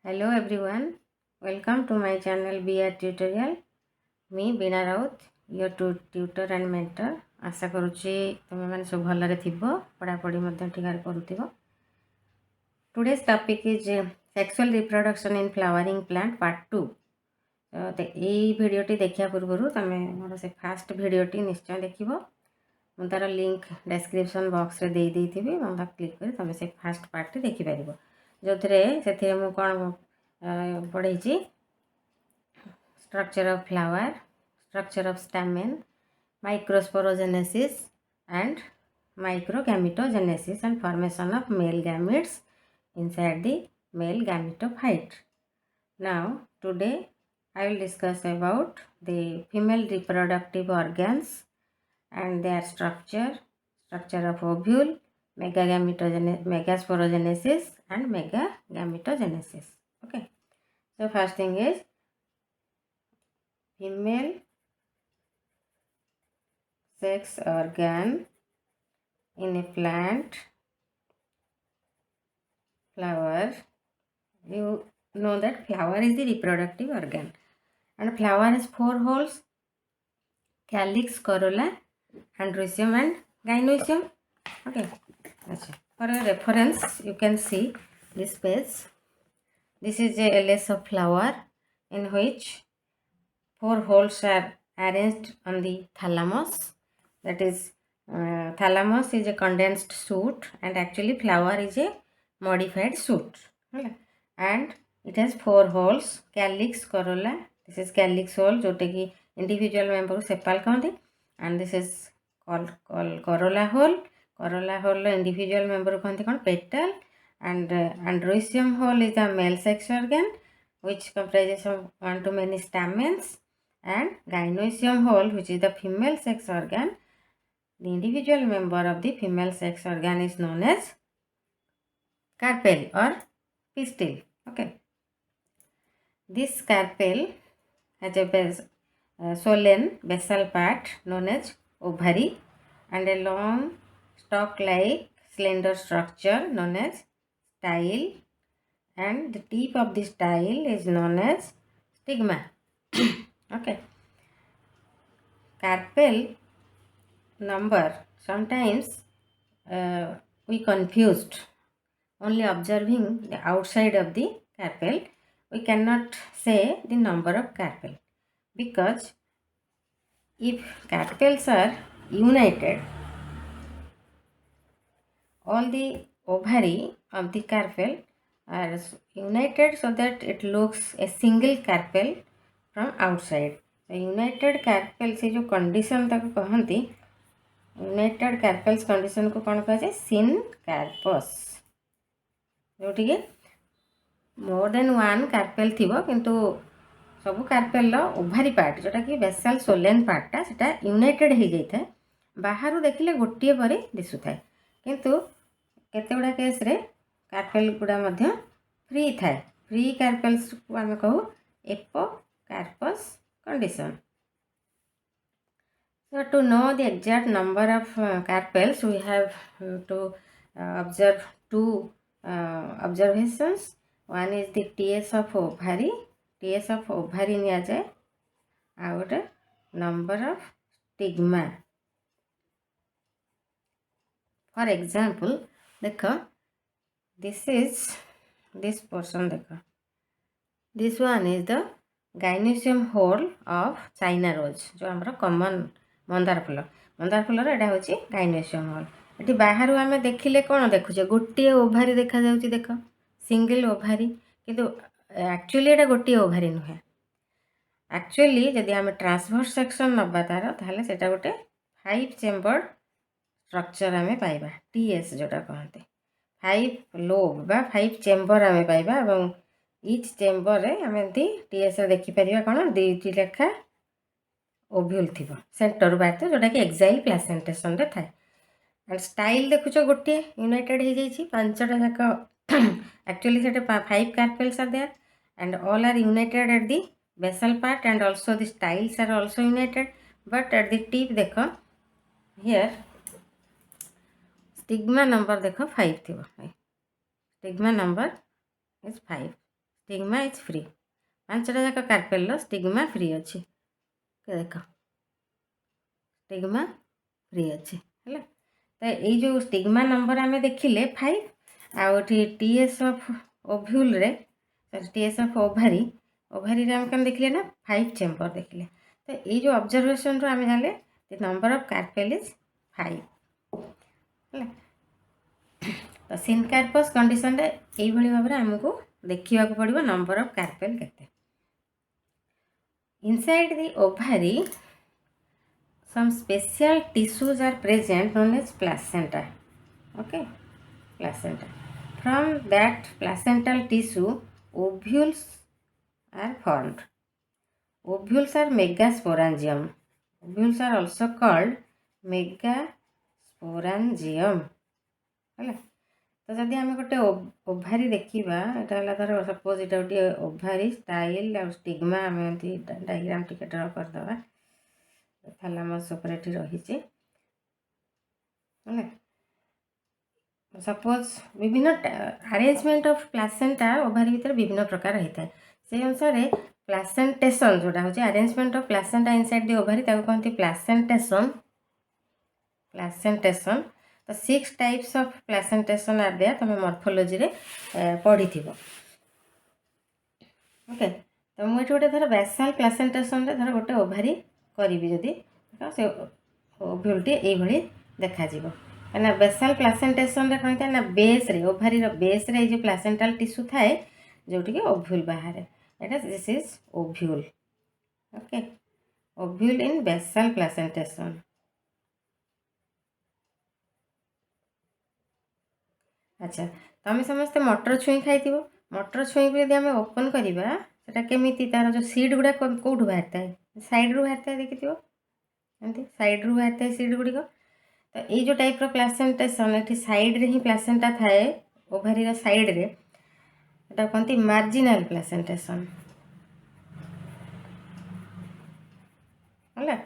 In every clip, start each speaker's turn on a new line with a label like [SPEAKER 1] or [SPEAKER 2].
[SPEAKER 1] Hello everyone, welcome to my channel BR Tutorial. Me Bina Raut, your tutor and mentor. आशा करुच्ची तुम मैंने सब भलरे थिबो पढ़ापढ़ी मध्य ठिकारे करुथिबो. Today's topic is sexual reproduction in flowering plant part 2. এই ভিডিওটি देखिया पूर्व तुम मोर से फास्ट भिडटी निश्चय देखिबो. मु तार लिंक डिस्क्रिप्शन बॉक्स रे दे देइथिबि. हम क्लिक कर तुम से फास्ट पार्ट देखि परिबो. जो से मु कौन पढ़ी structure of flower, structure of stamen, microsporogenesis and microgametogenesis and formation of male gametes inside the male gametophyte. Now today I will discuss about the female reproductive organs and their structure of ovule, megasporogenesis and megagametogenesis. Okay, so first thing is female sex organ in a plant flower. You know that flower is the reproductive organ and flower has 4 holes: calyx, corolla, androecium and gynoecium. Okay, for a reference you can see this page. This is a LS of flower in which 4 holes are arranged on the thalamus. That is, thalamus is a condensed shoot and actually flower is a modified shoot. Okay. And it has 4 holes: calyx, corolla. This is calyx hole, जो कि individual member sepal कहते. And this is called corolla hole. Corolla hole individual member कहते कौन petal. And androecium hole is the male sex organ which comprises of 1 to many stamens. And gynoecium hole, which is the female sex organ. The individual member of the female sex organ is known as carpel or pistil. Okay. This carpel has a swollen basal part known as ovary and a long stalk-like slender structure known as style, and the tip of the style is known as stigma. Okay. Carpel number sometimes we confused only observing the outside of the carpel. We cannot say the number of carpel because if carpels are united, all the ovary of the carpel are united so that it looks a single carpel from outside. So united carpel से जो condition तक कहती, united carpels condition को कौन कहे? syncarpous. जोटी के more than one carpel थिबो किंतु सब कार्पेल ओभारी पार्ट जोटा कि बेसाल सोलेन पार्टा सेटा यूनाइटेड हो जाए. बाहर देखिले गोटे पर दिशु थाए किंतु केते गुडा केस रे कार्पेल गुडा मध्य फ्री थाए. फ्री कार्पेल्स को आम कहू apocarpous condition. So to know the exact number of carpels, we have to observe 2 observations. One is the TS of ovary. TS of ovary निया जाए और number of stigma. For example, देखो this is this portion. देखो this one is the gynoecium hole of China rose जो हमारा common Mandar फूल. मंदार फूल एटा हूँ gynoecium hole. ये बाहर आम देखिले कौन देखुचे? गोटे ओभारी देखा जाउची. देख सिंगल ओभारी किंतु एक्चुअली एटा गोटे ओभारी नुहे. एक्चुअली जदि आम ट्रांसवर्स सेक्शन नबा तार ताहले सेटा गोटे 5 चेम्बर स्ट्रक्चर आम पाइबा. टीएस जोटा कहते 5 लोब बा 5 चेम्बर आम पाइबा. एवं इच चेम्बर रे आम एमती टीएस देखि परिबा कौन 2टी लेखा ओव्यूल थिबो सेंटर बाटे जोटा कि एक्साइल प्लासेंटेशन रे थाए. एंड स्टाइल देखुछ गोटे यूनाइटेड हो जाइछि 5टा जाक. एक्चुअली सेटा 5 carpels are there and all are united at the basal part and also the styles are also united, but at the tip देखो here stigma number देखो 5 थिबो. stigma number is 5. Stigma is free. 5टा जाक carpel stigma free अच्छी देख stigma free अच्छी है। तो ये जो स्टिग्मा नंबर आम देखिले 5 आउे टीएस ऑफ ओव्यूल रे टीएस ऑफ ओभारी ओभारी आम कौन देखिले ना 5 चेम्बर देखिले। तो ये जो ऑब्जर्वेशन रो आम जाने the number of carpel is 5 है। तो सिनकार्पस कंडीशन रे यही भाव में आमको देखा पड़ो नंबर ऑफ कार्पेल केते। Inside the ovary some special tissues are present known as placenta. Okay, placenta. From that placental tissue ovules are formed. Ovules are megasporangium. Ovules are also called megasporangium. है। तो जदि आम गोटे ovary देखा यहाँ धर suppose यहाँ गोटे ओभारी स्टाइल आ स्टिग्मा आम डायग्राम टिके ड्र करदे। थैलामस उपर एठी रही सपोज विभिन्न अरेंजमेंट ऑफ प्लासेंटा ओभारी भीतर विभिन्न प्रकार होता है से अनुसार प्लासेंटेशन जोटा हूँ arrangement of placenta inside the ovary कहते प्लासेंटेशन। प्लासेंटेशन तो 6 types of placentation are there तुम मॉर्फोलॉजी रे पढ़ी थी। ओके तो मुझे गोटे धर बेसाल प्लासेंटेशन रे धर गोटे ओभारी करी जदि से ओव्यूलटी ये देखा कहीं बेसाल प्लासेंटेशन रे कौन ना बेस रे ओभारी बेस रे जो प्लासेंटाल टिश्यू थाए जोटि कि ओव्यूल बाहर एटा this is ovule. Okay ovule in basal placentation. अच्छा तुम समस्ते मटर छुई खाई मटर छुई को यदि ओपन करवा सेटा केमिति तार जो सीड गुड़ा कौटू बाहर थाए साइड रू बाहर थाए देखी एमती साइड रू बाहर थाए सीड गुड़िक। तो ये जो टाइप प्लासेंटेशन ये साइड रे ही प्लासेंटा थाए ओभारी साइड रे एटा कहते मार्जिनाल प्लासेंटेशन है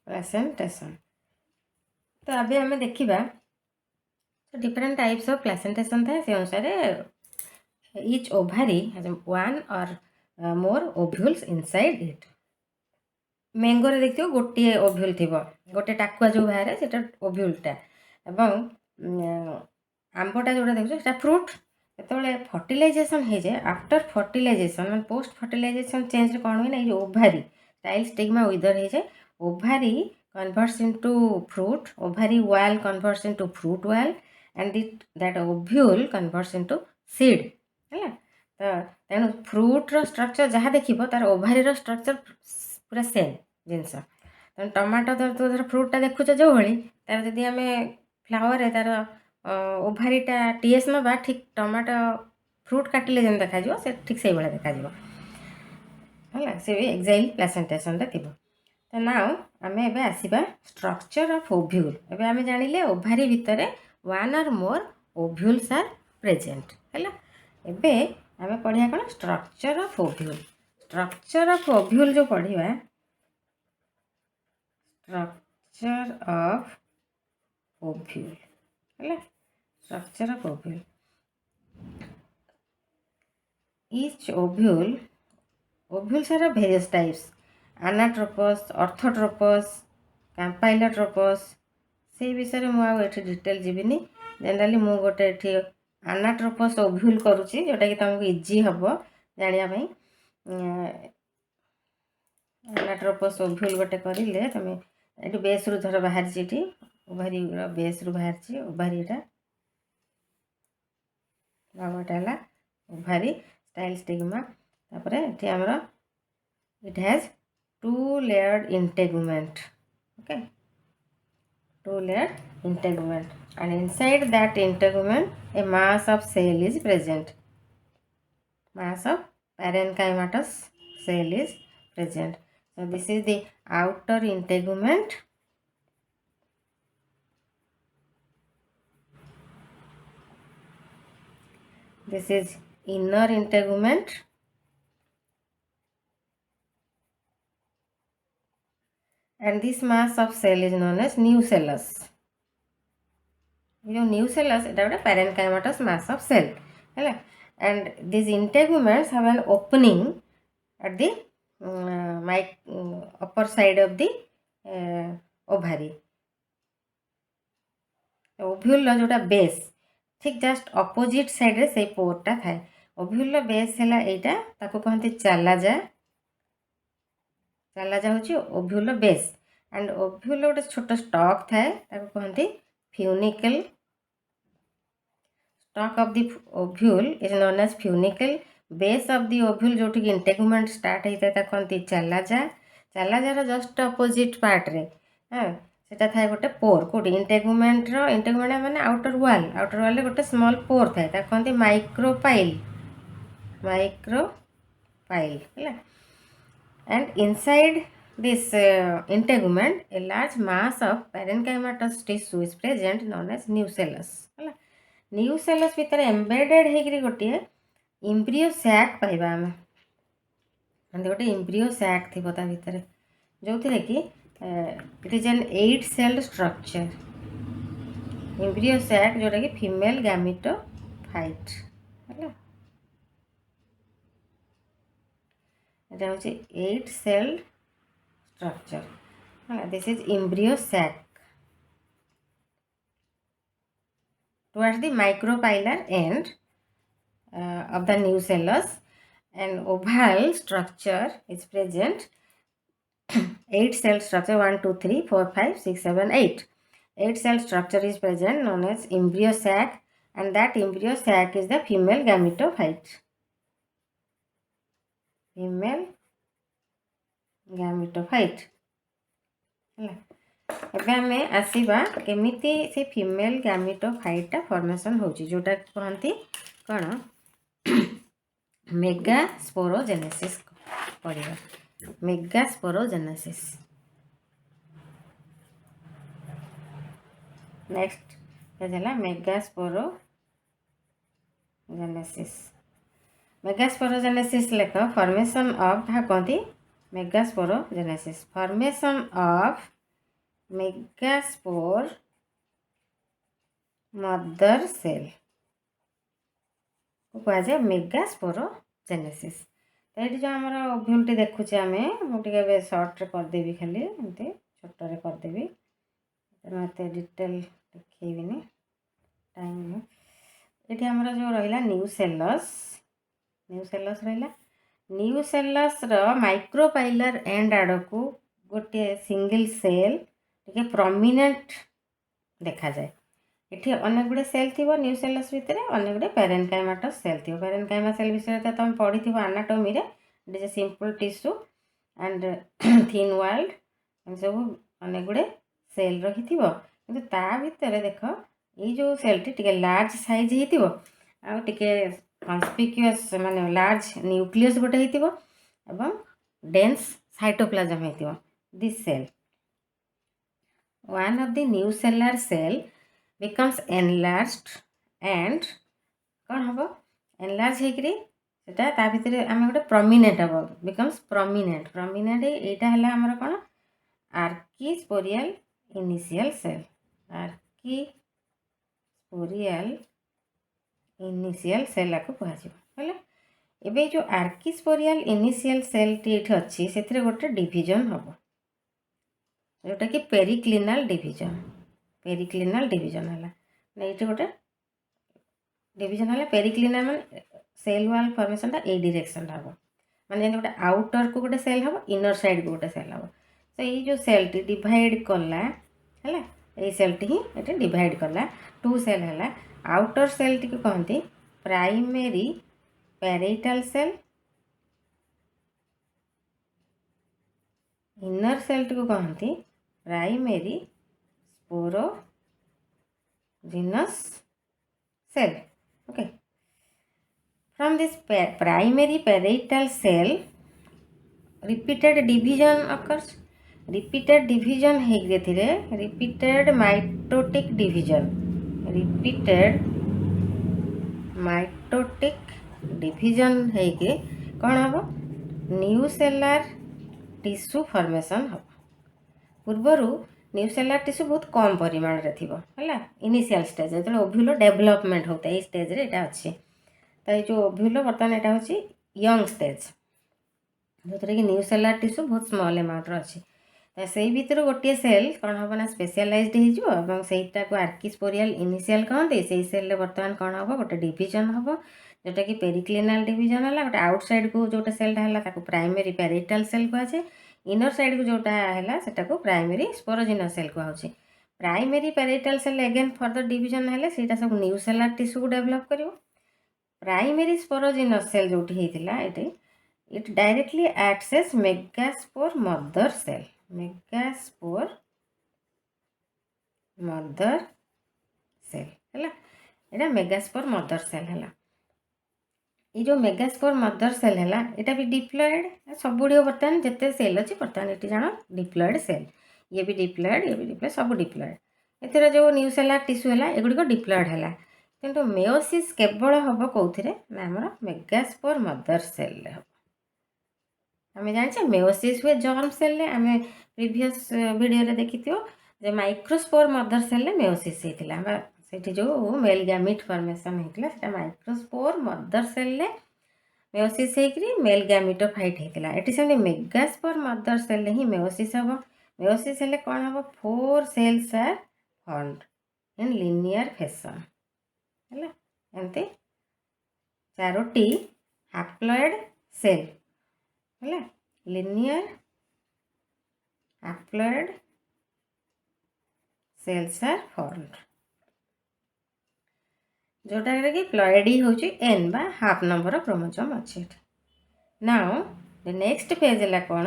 [SPEAKER 1] प्लासेंटेशन। तो अभी आम देखा डिफरेंट टाइप्स ऑफ प्लासेंटेशन था से अनुसार each ovary has one or more ovules inside it. Mango रे देखियो गोटे ओव्यूल थी गोटे टाकुआ जो बाहर से ओव्यूलटा एवं आंबटा जोटा देखो फ्रूट जो फर्टिलाइजेशन हो जाए आफ्टर फर्टिलाइजेशन मैं पोस्ट फर्टिलाइजेशन चेंज कौन हुए ना ओभारी स्टाइल स्टिग्मा विदर हो जाए ovary converts into fruit ovary वाल कन्वर्ट्स इनटू फ्रूट वाल and that ovule converts into seed है। तो तेणु फ्रूट्र स्ट्रक्चर जहाँ देखिए तार ओभारी स्ट्रक्चर पूरा सेम जिनस। तेणु टमाटो तो धर फ्रूटा देखुच जो भाई तार जदि आम फ्लावर तार ओभारीटा टीएस नवा ठीक टमाटो फ्रूट काटिले जमी देखा से ठीक से भाई देखा है से भी एक्साइल प्लासेंटेशन थी। तो नाउ आम एबे आसीबा स्ट्रक्चर ऑफ ओव्यूल। एबे आम जानिले ओभारी भितर वन और मोर ओव्यूल्स आर प्रेजेंट है। एबे आम पढ़िया कौन structure of ovule. Structure of ovule जो पढ़िया स्ट्रक्चर ऑफ ओव्यूल है structure of ovule. Each ovule ovules are various types anatropous orthotropous campylotropous से विषय मुझे डिटेल जीविनी जनरली मु गोटे एनाट्रोपस ओव्यूल करुच्ची जोटा कि तुमको इजी हम जानापी। एनाट्रोपस ओव्यूल गोटे करें तुम ये बेस रु धर बाहरी ओभारी बेस रु बाहरी ओभारीटा बाबाटा है ओभारी स्टाइल स्टिग्मा तापर ये आमर it has 2 layered integument. Okay 2 layered integument and inside that integument a mass of cell is present. Mass of parenchymatous cell is present. So this is the outer integument. This is inner integument. And this mass of cell is known as nucellus. जो nucellus एटा गोटे पैरेन्काइमाटस mass of cell है। and these integuments have an opening at the upper side of the ovary. Ovule जोटा base ठीक just opposite side रे से पोरटा थाए ovule base है यहाँ कहते चालाजा चालाजा हूँ ओव्यूल बेस एंड ओव्यूल गोटे छोट स्टॉक थाए कहते funicle stalk of the ovule is known as funicle base of the ovule जो इंटेगुमेंट स्टार्ट होता है कहते चालाजा चालाजार जस्ट अपोजिट पार्ट रे हाँ सेटा थाए गोटे पोर कोटी इंटेगुमेंट माने आउटर वाल रे गोटे स्मॉल पोर थाए कहते माइक्रोपाइल है and inside this integument a large mass of parenchymatous tissue is present known as nucellus है nucellus भीतर एम्बेडेड होकर गोटे एम्ब्रियो सैक पाइबा आम गोटे एम्ब्रियो सैक थी ता भीतर जो थे कि it is an 8 celled structure embryo sac जोटा कि फीमेल गैमेटोफाइट है এটা হচ্ছে 8 celled structure this is embryo sac towards the micropylar end of the nucellus an oval structure is present 8 cell structure 1 2 3 4 5 6 7 8 8 cell structure is present known as embryo sac and that embryo sac is the female gametophyte female gametophyte एबे आमे आसीबा केमिति से female गैमेटोफाइटा formation होची जोटा कहंती कोन megasporogenesis पड़िबा megasporogenesis next पेजला मेगास्पोरोजेनेसिस लेख फॉर्मेशन ऑफ था कहंती megasporogenesis formation of megaspore mother cell को कह जाए मेगास्पोरोजेनेसिस तो ये जो आम ओव्यूल देखुचे आम मुझे सर्ट्रे करदेवी खाली एमती छोटे करदेवी मत डिटेल देखनी टाइम ये आमर जो रहा न्यूसेलस रहा न्यूसेलस माइक्रोपाइलर एंड आड़ को गोटे सिंगल सेल टे प्रोमिनेंट देखा जाए ये अनेक गुड़े सेल थी न्यूसेलस भितर अनेक गुड़े पेरेन्काइमाटस सेल थी पेरेन्काइमा सेल विषय तो तुम पढ़ी थो आनाटोमी रे it is a simple tissue and thin walled सब अनेक गुड़े सेल रही थी कि ता भितर देख ये जो सेलटी टे लार्ज साइज हो कन्स्पिक्यूअस माने लार्ज न्यूक्लियस गोटे होइतिबो एवं डेंस साइटोप्लाज्म होइतिबो this cell one of the nucellar cell becomes enlarged and कौन हम enlarge होकरी सेटा ता भितर आम गोटे प्रोमिनेंट हम becomes prominent एटा है आमर कौन archesporial initial cell archesporial initial cell को कहुए एबे जो आर्किस्पोरियल इनिशियल सेल टी अच्छी से गोटे डिविजन हम जोटा कि पेरिक्लिनाल डिविजन है ये गोटे डिविजन है पेरिक्लिनाल मान सेल वाल फॉर्मेशन ए डायरेक्शन हम माने गोटे आउटर को गोटे सेल हम इनर साइड को गोटे सेल हम तो ये जो सेल टी डिवाइड कला है ये सेल टी ही डिवाइड कला 2 सेल है आउटर सेल टी को कहते primary parietal cell inner cell टी को कहते primary sporogenous cell okay from this primary parietal cell repeated division occurs repeated division होते रिपीटेड माइटोटिक डिवीजन होके कौन हम न्यूसेलर टिश्यू फॉर्मेशन हम पूर्वर न्यूसेलर टिश्यू बहुत कम परिमाण रे थिबो हला इनिशियल स्टेज जो ओव्यूल डेवलपमेंट होता है स्टेज रे एटा अच्छे तो ये जो ओव्यूल बर्तमान यहाँ हूँ यंग स्टेज जो कि न्यू सेलुलर टिश्यू बहुत स्मॉल अमाउंट अच्छी तो से भितर गोटे सेल कौन हम ना स्पेशलाइज्ड होटा को आर्किस्पोरियल इनिशियल कहते से सेल बर्तमान कौन हम गोटे डिविजन हम जोटा कि पेरिक्लिनाल डिविजन है गोटे आउटसाइड को जोटा सेलटा है प्राइमरी पैरिटल सेल कहुए इनर साइड को जोटा है सेटा को प्राइमरी स्पोरोजिनस सेल कहुचे primary parietal cell again further division है सेटा सब न्यू सेलुलर टिश्यू को डेवलप कर प्राइमरी स्पोरोजिनस सेल जो ये it directly acts as megaspore mother cell megaspore mother cell है यहाँ मेगास्पोर मदर सेल है ये जो मेगास्पोर मदर सेल है यहाँ भी डिप्लॉयड सब बर्तमान जिते सेल अच्छी बर्तमान ये जान डिप्लॉयड सेल ये भी डिप्लॉयड सब डिप्लॉयड एथर जो न्यू सेलुलर टिश्यू है एगुड़िक डिप्लॉयड है किंतु मेयोसिस केवल हम कौन ना आम मेगास्पोर मदर सेल हम आम जाने मेयोसिस हुए जर्म सेल आम प्रीवियस वीडियो देखी जो माइक्रोस्पोर मदर सेल मेयोसिस होता से जो मेल गैमिट फॉर्मेशन होता माइक्रोस्पोर मदर सेल मेयोसिस होकर मेल गैमिटोफाइट होता है से मेगास्पोर मदर सेल ही मेयोसिस हम मेयोसिस हेल्ले कौन हम 4 cells are formed in linear fashion है एमती 4टी हैप्लॉइड सेल है linear haploid cells are formed जोटा कि प्लॉइडी हूँ एन बा हाफ नंबर क्रोमोसोम अच्छे नाउ द नेक्स्ट पेज है कौन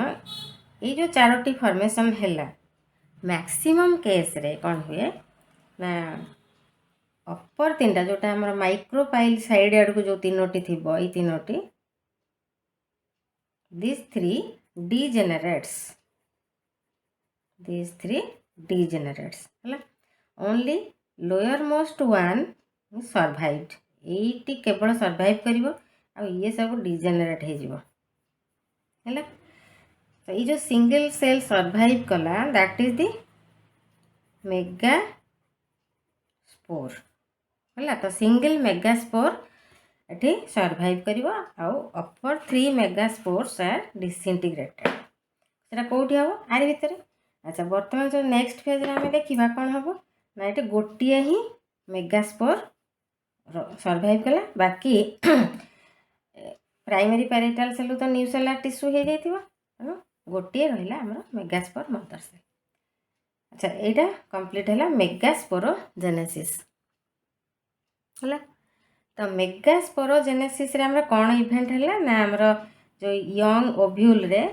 [SPEAKER 1] ये जो 4टी फॉर्मेशन है मैक्सिमम केस रे कौन हुए ना अपर 3टा जोटा आम माइक्रोपाइल साइड आड़ को जो 3टी थी ये 3टी these 3 degenerates है only lower most one survived ये केवल सर्वाइव कर ये सब डिजेनेरेट है तो ये जो सिंगल सेल सर्वाइव कला that is the mega spore है तो सिंगल मेगा स्पोर ये सर्वाइव कर अपर 3 मेगा स्पोर्स आर डिसइंटीग्रेटेड से कौटी हम आर भितर अच्छा बर्तमान जो नेक्स्ट फेज आम देखा कौन हम ना ये गोटे ही मेगा स्पोर सर्वाइव कला बाकी प्राइमरी पैरिटल सेल तो न्यू सेलुलर टिश्यू हो जाए गोटे रहा आम मेगास्पोर मदर सेल अच्छा यहाँ कंप्लीट है मेगास्पोरोजेनेसिस है तो मेगास्पोरोजेनेसिस आम कौन इवेंट है ना आमर जो यंग ओव्यूल रे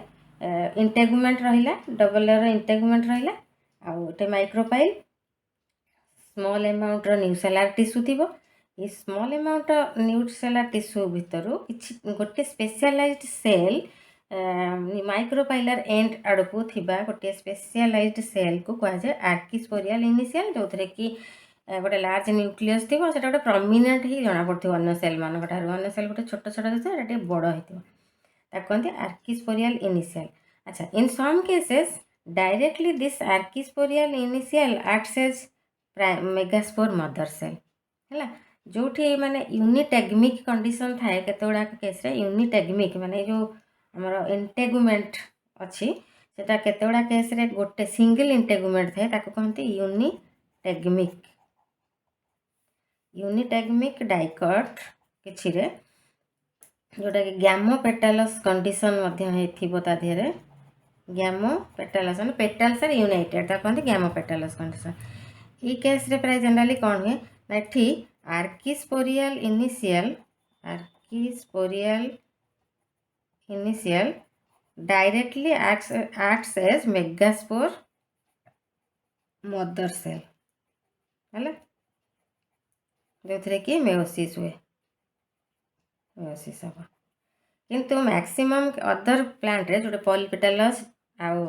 [SPEAKER 1] इंटेगुमेंट रहा डबल लेयर इंटेगुमेंट रहा आउटे micropyle small amount nucellar tissue थी ये small amount nucellar tissue भितर गोटे स्पेशलाइज्ड सेल माइक्रोपाइलर एंड आड़ को गोटे स्पेशलाइज्ड सेल को कहुए आर्किस्पोरियल इनिशियल जो थे कि गोटे लार्ज न्यूक्लियस थी से गोटे प्रोमिनेंट ही जना पड़ो अन्य सेल मान अन्य सेल गोटे छोट छोट होता बड़ होता कहते आर्किस्पोरियल इनिशियल अच्छा in some cases directly this archesporial initial acts as megaspore mother cell है जो माने यूनिटेगमिक कंडीशन थाए केतगुड़ा केस यूनिटेगमिक माने जो आमर इंटेगुमेंट अच्छी सेटा केतगुड़ा केस रे गोटे सिंगल इंटेगुमेंट थाए ताको कहते यूनिटेगमिक डाइकट किछि रे जोटा कि गैमोपेटालस कंडीशन ता देहरे गैमोपेटालस माने पेटाल्स आर यूनाइटेड ता कहते गैमोपेटालस कंडीशन ये केस रे प्राय जनरली कौन हुए ना एठी archesporial initial directly acts as megaspore mother cell है जो थे कि मेयोसिस हुए मेयोसिस हम किंतु मैक्सिमम अदर प्लांट रे जो पॉलीपेटालस आउ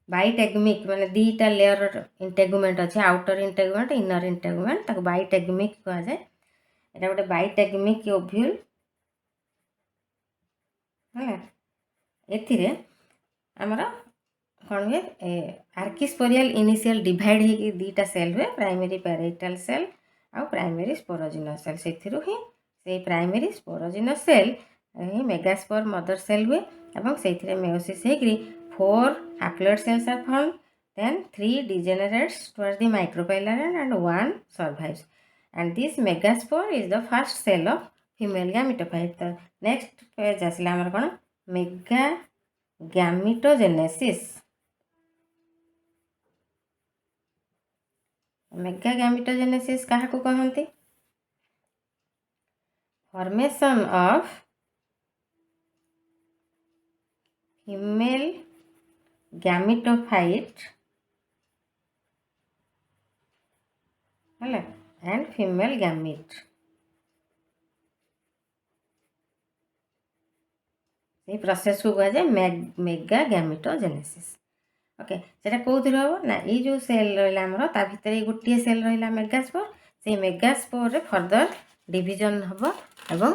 [SPEAKER 1] बाइटेगमिक माने 2टा लेयर इंटेगुमेंट अच्छे आउटर इंटेगुमेंट इनर इंटेगुमेंट ताको बाइटेगमिक कहा जाए यहाँ गोटे बाइटेगमिक ओव्यूल है एथिरे आमर कौन हुए आर्किस्पोरियल इनिशियल डिवाइड हो 2टा सेल हुए प्राइमरी पैरिटल सेल आउ प्राइमरी स्पोरोजिनस सेल से ही से primary sporogenous cell megaspore mother cell हुए एवं से मेयोसिस होकरी 4 haploid cells are formed, then 3 degenerates towards the micropylarend and 1 survives, and this megaspore is the first cell of female gametophyte. तो next page आसला आमर कौन मेगा गैमिटोजेनेसिस. मेगा गैमिटोजेनेसिस क्या कहते? Formation of female gametophyte and female gamete. ये process को कह जाए मेगा गैमिटोजेनेसिस. ओके सेटा कौन हम ना ये जो सेल रहा आमर ता भितर गोटे सेल रहा मेगास्पोर से मेगास्पोर रे फर्दर डिवीजन हम एवं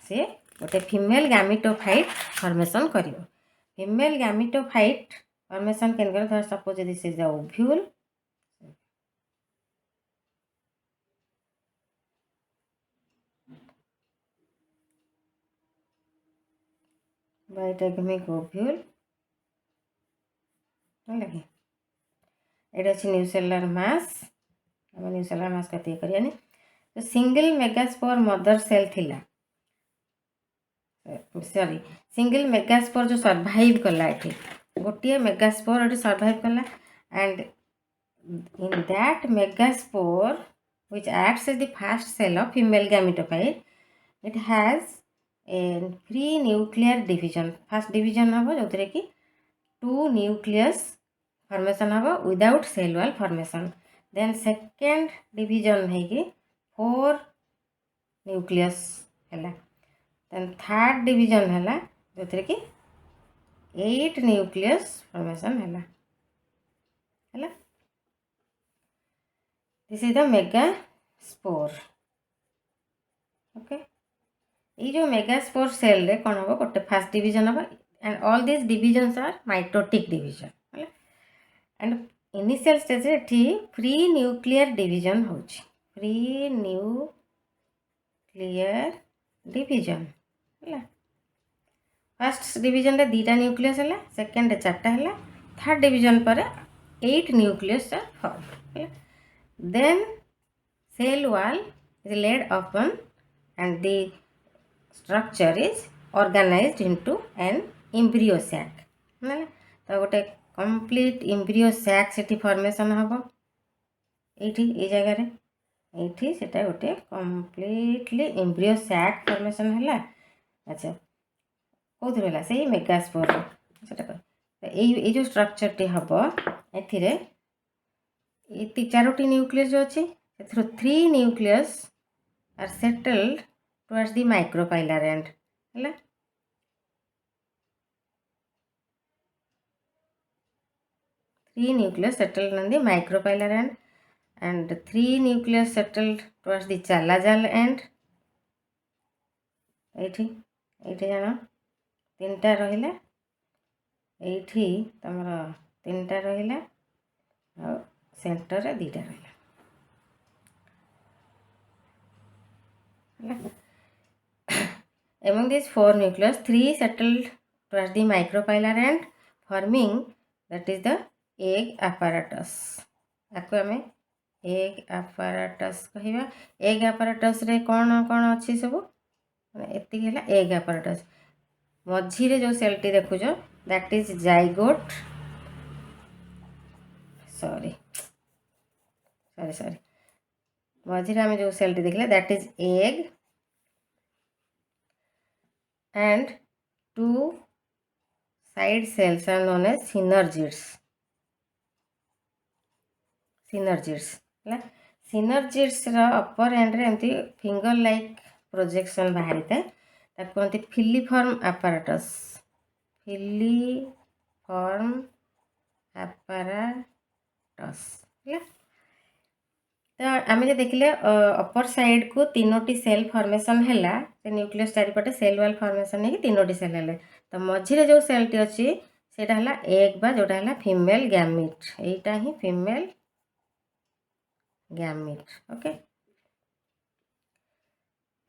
[SPEAKER 1] से गोटे फीमेल गैमिटोफाइट फॉर्मेशन कर. फीमेल गैमिटोफाइट फॉर्मेशन केन कर suppose this is the ovule. Bitegmic ovule लगे ये अच्छे न्यूसेलर मास आम न्यूसेलर मास का करियानी. तो सिंगल मेगास्पोर मदर सेल थिला सॉरी सिंगल मेगास्पोर जो सर्वाइव कला ये गोटे मेगास्पोर ये सर्वाइव कला and in that megaspore which acts as the first cell of female gametophyte it has a free nuclear division. First division हम जो कि 2 न्यूक्लियस फॉर्मेशन हम without cell wall formation. Then second division है 4 nucleus है. Then third division है जो कि 8 nucleus formation है. This is the megaspore. Okay ये जो मेगास्पोर सेल रे कौन हम गोटे फर्स्ट डिवीजन हम and all this divisions are mitotic division. And initial stage रे फ्री न्यूक्लियर डिवीजन हो free nuclear division. First division रे 2टा न्यूक्लियस है, सेकेंड रे 4टा है, थर्ड डिवीजन पर 8 nucleus are formed. Then cell wall is laid open and the structure is organized into an embryo sac. तो गोटे कंप्लीट एम्ब्रियो सैक से फॉर्मेशन हम ये जगह ये गोटे कंप्लीटली एम्ब्रियो सैक फॉर्मेशन है. अच्छा कौन है से मेगास्पोर ये जो स्ट्रक्चर टी हम ए 4टी न्यूक्लियस जो अच्छे 3 nucleus are settled towards the micropylar end है. 3 nucleus settled on the micropylar end and 3 nucleus settled towards the chalazal end. ये जान 3टा रहा ये तुम 3टा रहा और सेंटर रे 2टा रहा. Among these 4 nucleus, 3 settled towards the micropylar end, forming that is the egg apparatus. आपको हमें egg apparatus कहिबा. egg apparatus रे कौन कौन अच्छी सब एति है egg apparatus. मझी रे जो सेलटी देखुछ that is zygote. sorry मझी रे हमें जो सेलटी देखले that is egg and 2 side cells are known as synergids. Synergids upper and रे एमती फिंगर लाइक प्रोजेक्शन बाहरी था कहते फिलीफॉर्म apparatus. फिलीफॉर्म apparatus तो आम जो देखले अपर साइड को 3टी सेल फॉर्मेशन है न्यूक्लियस चारिपटे सेल वाल फॉर्मेशन नहीं 3टी सेल है. तो मझे जो सेलटी अच्छी से एग बा जोटा है फीमेल गैमिट. यहीटा ही फीमेल गैमिट. ओके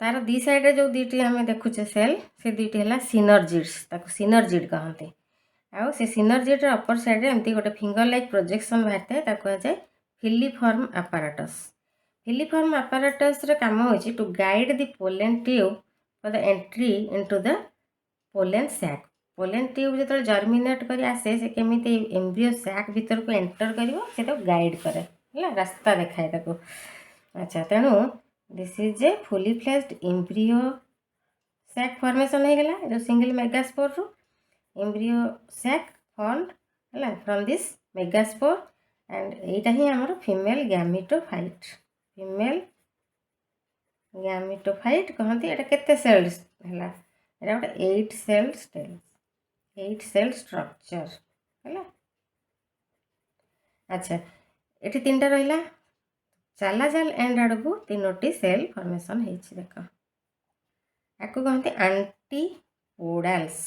[SPEAKER 1] तार दी साइड जो दीटी आम देखुचे सेल से दीटी है सिनर्जिड्स ताको सिनर्जिड कहते आउ से सिनर्जिड अपर साइड एमती गोटे फिंगर लाइक प्रोजेक्शन बाहरी था कहुए फिलीफॉर्म आपाराटस फिलीफॉर्म आपाराटस काम हो to guide the pollen tube for the entry into the pollen sac pollen tube जो जर्मिनेट कर आसे से केमी एम्ब्रियो सैक भीतर को एंटर कर गाइड करे रास्ता देखाए ताको अच्छा तेणु this is a fully fledged embryo sac formation हो गला जो सिंगल मेगास्पोर रु एम्ब्रियो सैक फॉर्म्ड है फ्रॉम दिस मेगास्पोर एंड एटा ही हमर फीमेल गैमिटोफाइट कहते एटा केते सेल्स है एटा गोटे 8 सेल स्ट्रक्चर है अच्छा ये 3टा रहा चला जाल एंड आड़ को 3टी सेल फॉर्मेशन हो देख आपको कहते एंटीपोडाल्स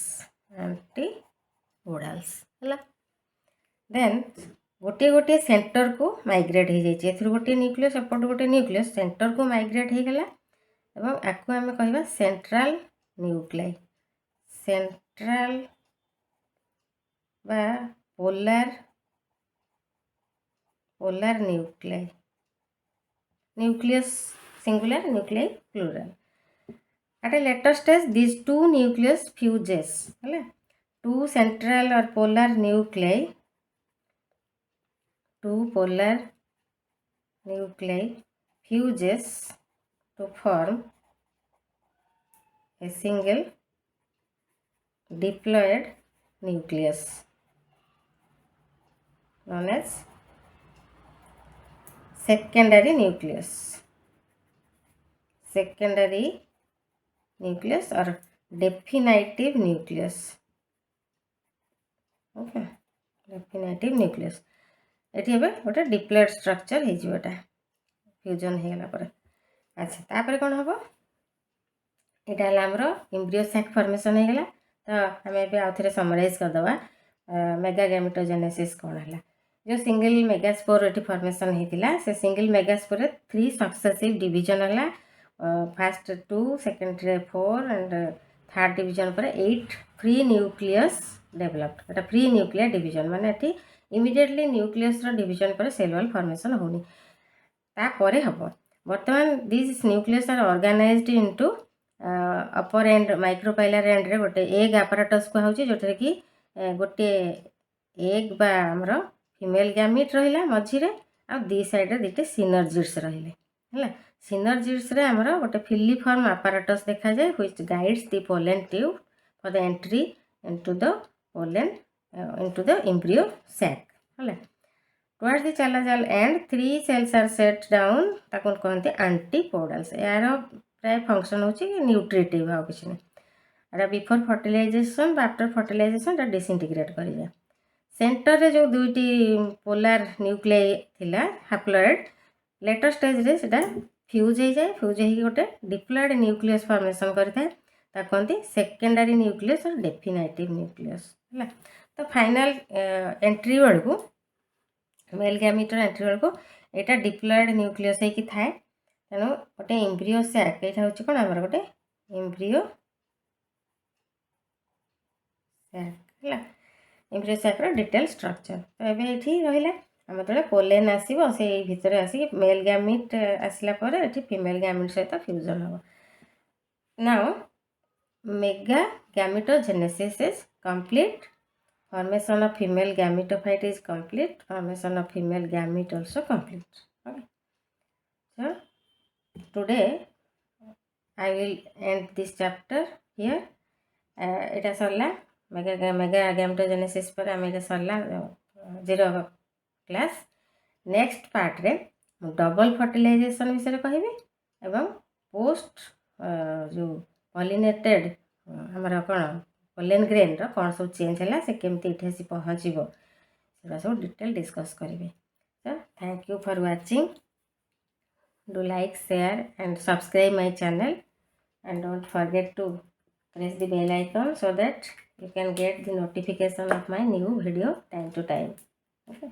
[SPEAKER 1] है देन गोटे गोटे सेंटर को माइग्रेट हो जाए गोटे न्यूक्लियस एपट गोटे न्यूक्लियस सेंटर को माइग्रेट हो गला एवं आपको आम कह सेंट्रल न्यूक्लियाई सेंट्रल बा polar nuclei nucleus singular nuclei plural at a later stage these two nucleus fuses है two central or polar nuclei fuses to form a single diploid nucleus known as secondary nucleus or definitive nucleus okay definitive nucleus eighty एबे गोटे diploid structure हो जाटा fusion हो गला पर अच्छा तापर कौन हम यहाँ है आमर एम्ब्रियो सैक फॉर्मेशन हो गला तो आम ए आउ थे समराइज करदे मेगा गैमेटोजेनेसिस कौन है जो सिंगल मेगास्पोर ये फॉर्मेशन होता से सिंगल मेगास्पोर 3 सक्सेसिव डिवीजन है first 2 second 4 and third division पर 8 फ्री न्यूक्लियस डेवलप्ड एटा फ्री न्यूक्लियर डिवीजन माने एटी इमिडिएटली न्यूक्लियस डिवीजन पर सेल वॉल फॉर्मेशन होनी तापर हम बर्तमान this nucleus are organized into upper end micropylar end रे गोटे एग आपाराटस कहा जो कि गोटे एग बा हमर फीमेल गैमिट रहिला मझिरे आ दी साइड रे दिटे सिनर्जिड्स रहिले है सिनर्जिड्स रे हमर गोटे फिलीफॉर्म आपाराटस देखा जाए which guides the pollen tube for the entry into the pollen into the embryo sac है towards the chalazal and 3 cells are set down ताको कहते एंटीपोडल्स यार प्राय फंक्शन होची न्यूट्रिटिव आ किछ नहीं before fertilization after fertilization disintegrate कर जाए सेंटर रे जो दुईटी पोलार न्यूक्लियाई थिला हैप्लॉइड लेटर स्टेज रे सेटा फ्यूज हो जाए फ्यूज हो गोटे डिप्लॉइड न्यूक्लियस फॉर्मेशन करता है कहते सेकेंडरी न्यूक्लियस और डेफिनेटिव न्यूक्लियस है तो फाइनल एंट्री बेल को मेल गैमिटर एंट्री बेल को यहाँ डिप्लॉइड न्यूक्लियस होती थाए तेणु गोटे एम्ब्रियो सैक यहाँ हूँ कौन आम गोटे एम्ब्रियो सैक है एम्ब्रियो सैक डिटेल स्ट्रक्चर तो ये रहा आम जो पोलेन आसो से भितर आसिक मेल गैमिट आसला ये फीमेल गैमिट सहित फ्यूजन हम now mega gametogenesis is complete formation of female gametophyte is complete formation of female gamete also complete okay so today I will end this chapter here এটা सरला mega gametogenesis पर आम ये सरला 0 class next part रे double fertilisation विषय कहबी एवं post जो pollinated हमर कौन पोलेन ग्रेन कौन सब चेंज है से केमती इठे आसी पहुँचो से सब डिटेल डिस्कस करेंगे तो thank you for watching do like share and subscribe my channel and don't forget to press the bell icon so that you can get the notification of my new video time to time. Okay.